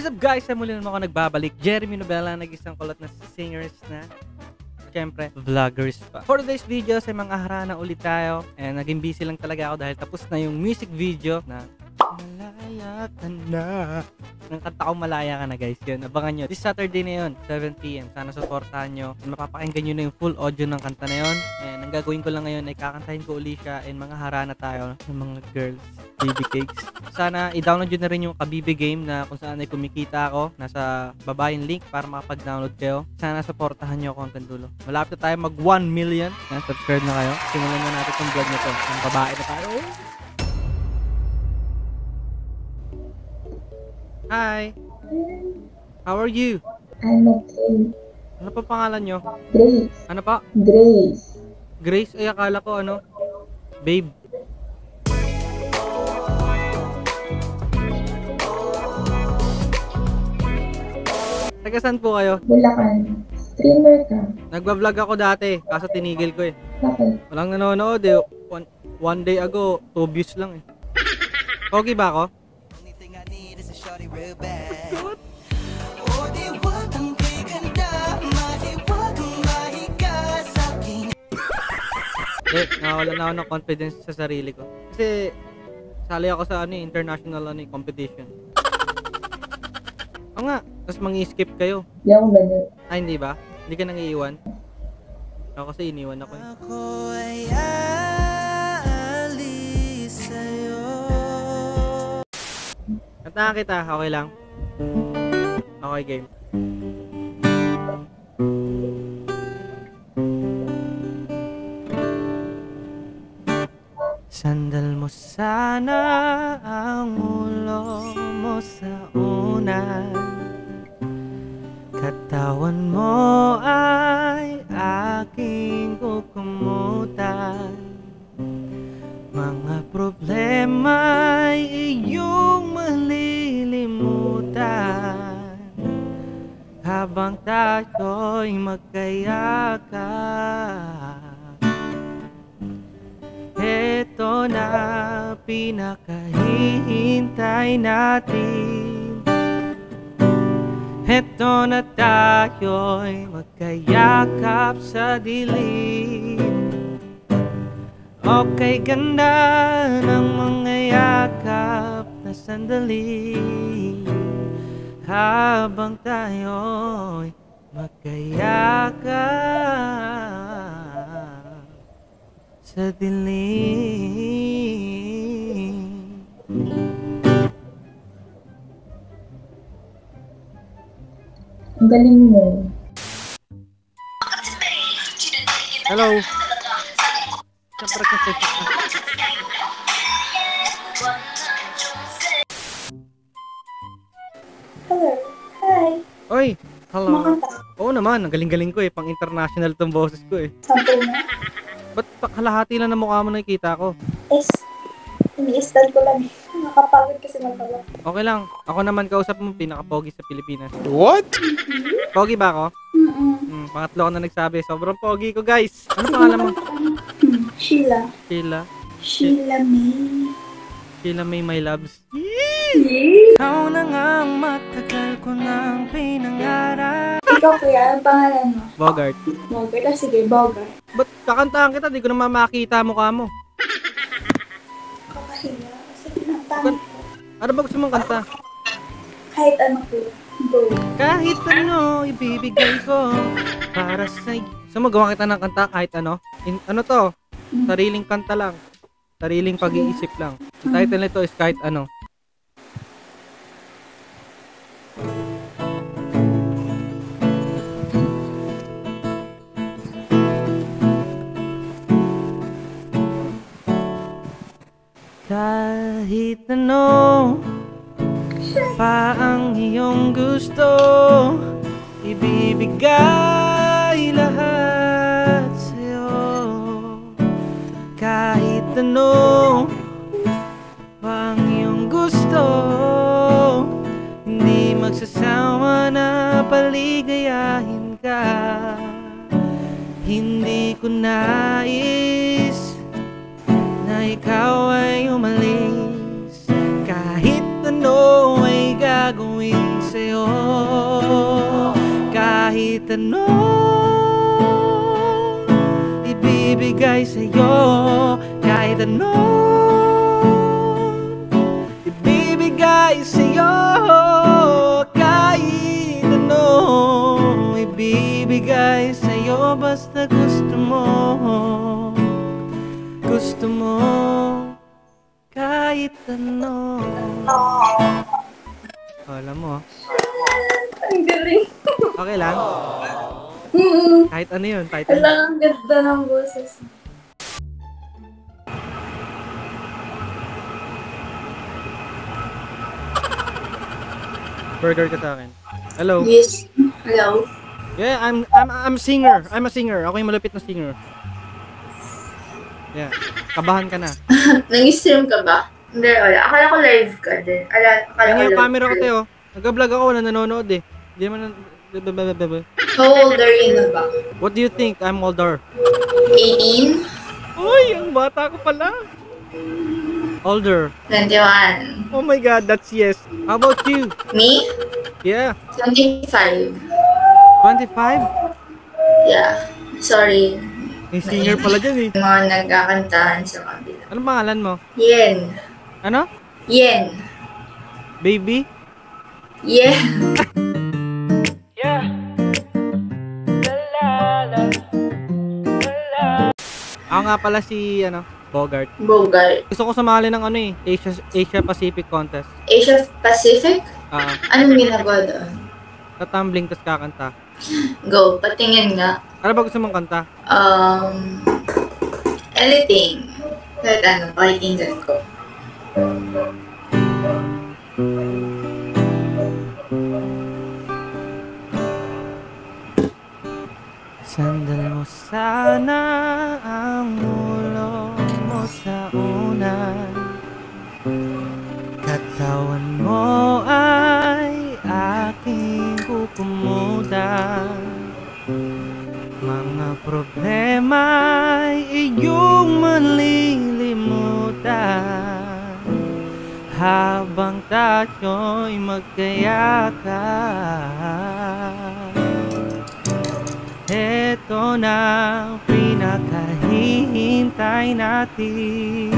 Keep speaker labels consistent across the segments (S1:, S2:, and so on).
S1: What is up guys? Sa muli naman ako nagbabalik. Jeremy Nobela, nag-isang kulot na singers na siyempre, vloggers pa. For today's video, sa mga harana ulit tayo. And naging busy lang talaga ako dahil tapos na yung music video na Malaya Ka Na. Ng kanta ko Malaya Ka Na guys. Yun, abangan nyo. This Saturday na yun, 7 PM. Sana supportahan nyo. And mapapakinggan nyo na yung full audio ng kanta na yun. And ang gagawin ko lang ngayon ay kakantahin ko uli siya. And mga harana tayo ng mga girls. Baby Cakes. Sana i-download nyo na rin yung Kabibi game na kung saan ay kumikita ako. Nasa baba yung link para makapag-download kayo. Sana supportahan nyo ako hanggang dulo. Malapit na tayo mag 1 million. Yan, subscribe na kayo. Simulan na natin itong vlog na to. Yung babae na tayo. Hi! How are you?
S2: I'm okay.
S1: Ano pa pangalan nyo?
S2: Grace.
S1: Ano pa?
S2: Grace.
S1: Grace? Ay, akala ko ano? Babe. Taga saan po kayo?
S2: Bulacan. Streamer ka.
S1: Nagbablog ako dati, kaso tinigil ko eh.
S2: Bakit?
S1: Walang nanonood eh. One day ago, 2 views lang eh. Pogi ba ako? Nawala na ako ng confidence sa sarili ko. Kasi sali ako sa international competition. Oo nga, tapos mangi-skip kayo.
S2: Hindi ako ganun.
S1: Ay, hindi ba? Hindi ka nang iiwan? Ako kasi iniwan ako eh. Ako ay aalis sa'yo. Kantahan kita, okay lang? Okay, game. Sandal mo sana ang ulo mo sa unan. Katawan mo ay aking kukumutan. Mga problema'y iyong malilimutan habang tayo'y magkayakap. Heto na pinakahihintay natin. Heto na tayo'y magkayakap sa dilim. Okay, ganda ng mga yakap na sandali habang tayo'y magkayakap sa dilim.
S2: Ang galing mo.
S1: Hello. Siyempre kasi.
S2: Hello. Hi.
S1: Oy, hello.
S2: Makanta.
S1: Oo naman, ang galing-galing ko eh. Pang international tong boses ko eh.
S2: Sample na.
S1: Ba't kalahati lang ng mukha mo nakikita ko?
S2: Ini-stand ko lang eh. Nakapagod kasi magpala.
S1: Okay lang. Ako naman kausap mo, pinaka-pogi sa Pilipinas.
S3: What?
S1: Pogi ba ako? Pangatlo ko na nagsabi. Sobrang pogi ko, guys. Ano pangalan mo?
S2: Sheila.
S1: Sheila.
S2: Sheila May.
S1: Sheila May, my loves. Ikaw na ngang matagal ko nang pinangarap.
S2: Ikaw kuya, ang pangalan mo?
S1: Bogart.
S2: Bogart. Ah, sige, Bogart.
S1: Ba't kakantahan kita? Di ko naman makita mukha mo.
S2: Kakahiya. Kasi pinantahan ko.
S1: Ano ba gusto mong kanta?
S2: Kahit ano kuya. Go.
S1: Kahit ano, ibibigay ko para sa'yo. So magawa kita ng kanta kahit ano? Ano to? Sariling kanta lang. Sariling pag-iisip lang. Ang title nito is Kahit Ano. Kahit ano pa ang iyong gusto, ibibigay lahat sa'yo. Kahit ano pa ang iyong gusto, hindi magsasama na paligayahin ka. Hindi ko nais na ikaw ay umalis. Kahit ano ay gagawin sa'yo kahit ano ibibigay sa'yo kahit ano ibibigay sa'yo kahit ano ibibigay sa'yo basta gusto mo kahit ano. Alam mo.
S2: Ang galing.
S1: Okay lang? Kahit ano yun, kahit ano.
S2: Wala, ang ganda ng boses.
S1: Burger ka sa akin. Hello.
S2: Yes. Hello.
S1: Yeah, I'm singer. I'm a singer. Ako yung malupit na singer. Yeah. Kabahan ka na.
S2: Nag-stream ka ba? Hindi, wala. Akala ko live ka din.
S1: Kaya yung camera ko, Teo. Nag-vlog ako, wala nanonood eh. Hindi naman
S2: How old are you na ba?
S1: What do you think? I'm older.
S2: 18?
S1: Uy, ang bata ko pala. Older.
S2: 21.
S1: Oh my God, that's yes. How about you?
S2: Me?
S1: Yeah.
S2: 25.
S1: 25?
S2: Yeah. Sorry.
S1: May singer pala dyan eh.
S2: Mga nagkakantahan sa kabila.
S1: Anong pangalan mo?
S2: Yen.
S1: Ano?
S2: Yen.
S1: Baby?
S2: Yen.
S1: Yeah. Ako nga pala si, Bogart.
S2: Bogart.
S1: Gusto ko sumali ng Asia Pacific Contest.
S2: Asia Pacific? Anong ginagawa doon?
S1: Tatumbling, tas kakanta.
S2: Go, patingin nga.
S1: Ano ba gusto mong kanta?
S2: Anything. Kahit pakikinggan ko.
S1: Sandal mo sana ang ulo mo sa unan. Katawan mo ay aking kukumutan. Mga problema ay iyong malilimutan habang tayo'y magkayakan. Ito na ang pinakahihintay natin.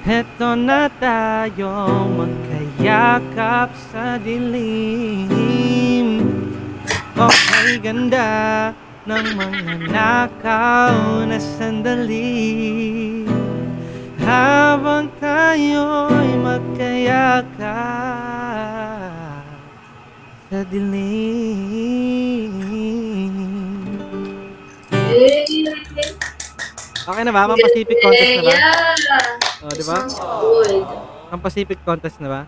S1: Ito na tayong magkayakap sa dilim. Okay, ganda ng mga nakaw na sandali habang tayo'y magkayakap sa dilim. Okay na ba? Pang Pacific Contest na ba?
S2: Yeah.
S1: Oh, di ba?
S2: Good.
S1: Pang Pacific Contest na ba?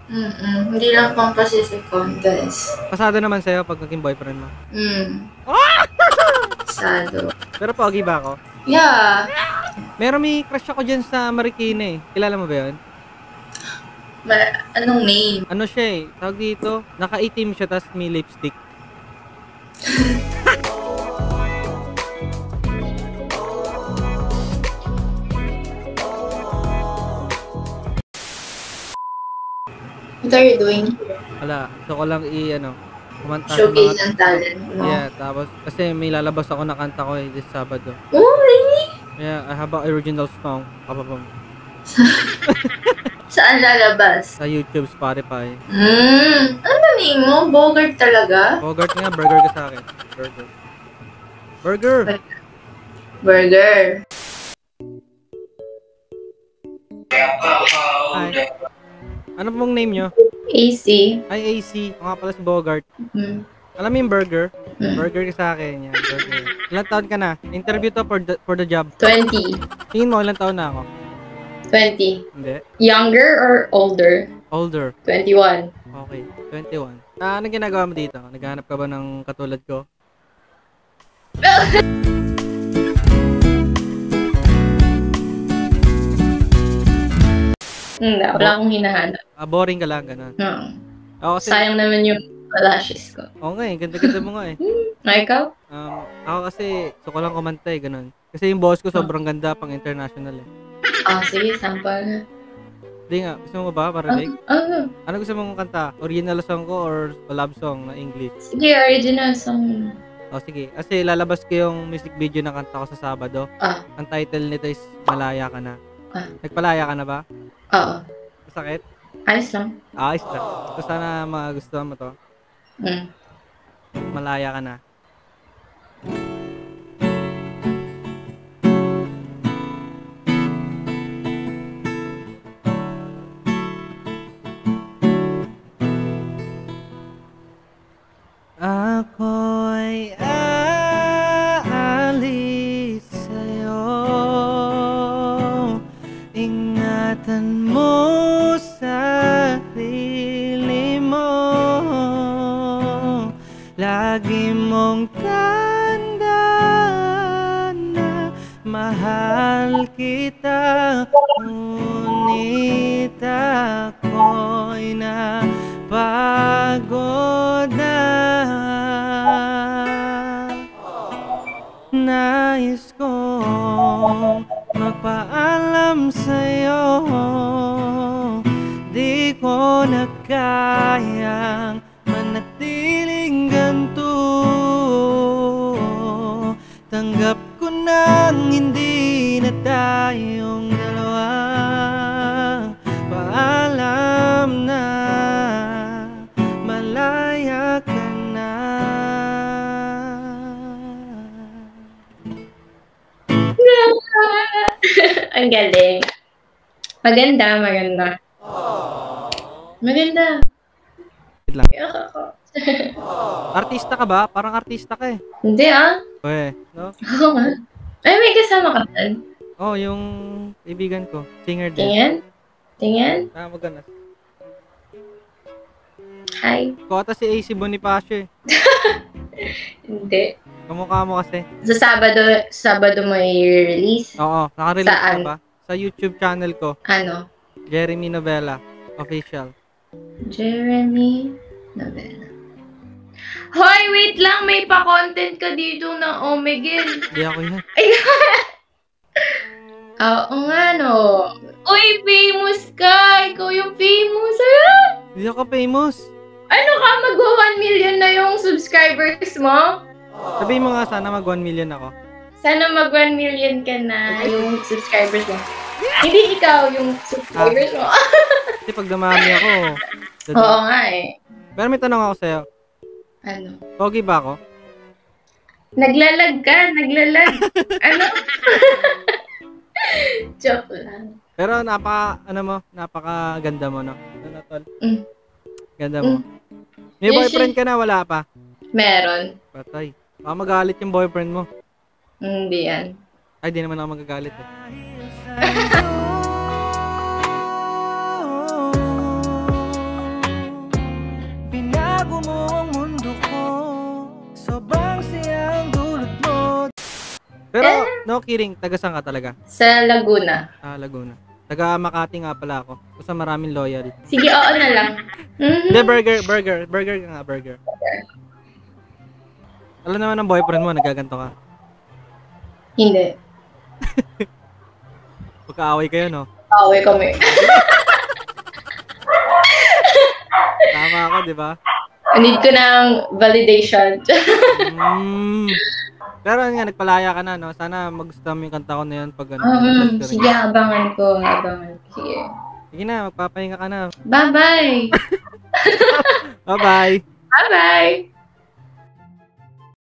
S2: Hindi lang pang Pacific Contest.
S1: Pasado naman sa'yo pag naging boyfriend mo.
S2: Pasado.
S1: Pero pogi ba ako?
S2: Yeah.
S1: May crush ako dyan sa Marikina eh. Kilala mo ba yun?
S2: Anong name?
S1: Ano siya eh? Tawag dito, naka-itim siya tas may lipstick.
S2: What are you doing?
S1: Wala, gusto ko lang kumanta sa
S2: Showcase
S1: mga...
S2: ng talent mo.
S1: Yeah, tapos kasi may lalabas ako na kanta ko this Sabado.
S2: Oh, really?
S1: Yeah, I have an original song. Kapapam.
S2: Saan lalabas?
S1: Sa YouTube, Spotify.
S2: Ano name mo? Bogart talaga?
S1: Bogart nga, burger ka sa akin. Burger. Burger!
S2: Burger.
S1: Hi. Ano pong name nyo?
S2: AC.
S1: Ay, AC. Ako nga pala si Bogart.
S2: Mm.
S1: Alam mo yung burger?
S2: Mm.
S1: Burger ka sa akin. Yan, burger. Ilang taon ka na? Interview to for the job.
S2: 20.
S1: Tingin mo, ilang taon na ako?
S2: 20.
S1: Hindi.
S2: Younger or older?
S1: Older.
S2: 21.
S1: Okay, 21. Ano ginagawa mo dito? Naghahanap ka ba ng katulad ko?
S2: Hindi, wala akong hinahanap.
S1: Boring ka lang, gano'n. Ako kasi,
S2: Sayang naman yung lashes ko.
S1: oo nga eh, ganda-ganda mo nga eh.
S2: Ikaw?
S1: Ako kasi, gusto ko lang kumanta eh, gano'n. Kasi yung boss ko sobrang ganda pang international eh.
S2: Sige, sample na.
S1: Hindi nga. Gusto mo ba parinig? Ano gusto mong kanta? Original song ko or love song na English?
S2: Sige, original song.
S1: O sige. Kasi lalabas ko yung music video na kanta ko sa Sabado. Ang title nito is Malaya Ka Na. Nagpalaya ka na ba?
S2: Oo.
S1: Masakit?
S2: Ayos lang.
S1: Ayos lang. So sana magustuhan mo to. Malaya ka na. Ako'y aalis sa'yo. Ingatan mo sarili mo. Lagi mong tandaan na mahal kita. Ngunit ako'y napagod na. Nais kong magpaalam sa'yo. Di ko na kayang manatiling ganito. Tanggap ko nang hindi na tayong dalawa. Paalam na malaya ka na.
S2: Ang galing. Maganda. Maganda.
S1: Wait lang.
S2: Iyak ako.
S1: Artista ka ba? Parang artista ka eh.
S2: Hindi
S1: Oye, no?
S2: Oo nga. Ay, may kasama ka dyan.
S1: Oh, yung kaibigan ko. Singer din.
S2: Tingin.
S1: Maganda.
S2: Hi.
S1: Kota si AC Bonifacio eh.
S2: Hindi.
S1: Kamukha mo kasi.
S2: Sa Sabado mo i-release?
S1: Oo, nakarelate
S2: Saan?
S1: ka ba? Sa YouTube channel ko.
S2: Ano?
S1: Jeremy Novella. Official.
S2: Jeremy Novella. Hoy, wait lang. May pa-content ka dito na Omegel.
S1: Hindi ako yan.
S2: Oo nga, no. Uy, famous ka. Ikaw yung famous. Ah!
S1: Hindi ako famous.
S2: Ano ka? Mag-1 million na yung subscribers mo?
S1: Sabihin mo nga sana mag 1 million ako.
S2: Sana mag 1 million ka na yung subscribers mo. Hindi ikaw yung subscribers mo.
S1: Kasi pag dumami ako.
S2: Oo nga eh.
S1: Pero may tanong ako sa'yo.
S2: Ano?
S1: Pogi ba ako?
S2: Naglalag ka. Ano? Joke lang.
S1: Pero napakaganda mo, no? Ano, tol? Ganda mo. May boyfriend ka na, wala pa?
S2: Meron.
S1: Patay. Baka magalit yung boyfriend mo.
S2: Hindi yan.
S1: Ay, di naman ako magagalit eh. Binago mo ang mundo ko. Sobrang siyang dulot mo. Pero, no kidding, taga saan ka talaga?
S2: Sa Laguna.
S1: Laguna. Taga Makati nga pala ako. Basta maraming loyal.
S2: Sige, oo na lang.
S1: Hindi, burger ka nga, burger. Alam naman ng boyfriend mo, nagaganto ka.
S2: Hindi.
S1: Pagkaaway kayo, no?
S2: Away kami.
S1: Tama ako, di ba?
S2: Need ko ng validation.
S1: Pero nga, nagpalaya ka na, no? Sana magustuhan mo yung kanta ko na yun pag ano.
S2: Sige, abangan ko. Sige.
S1: Sige na, magpapahinga ka na.
S2: Bye-bye!
S1: Bye-bye!
S2: Bye-bye!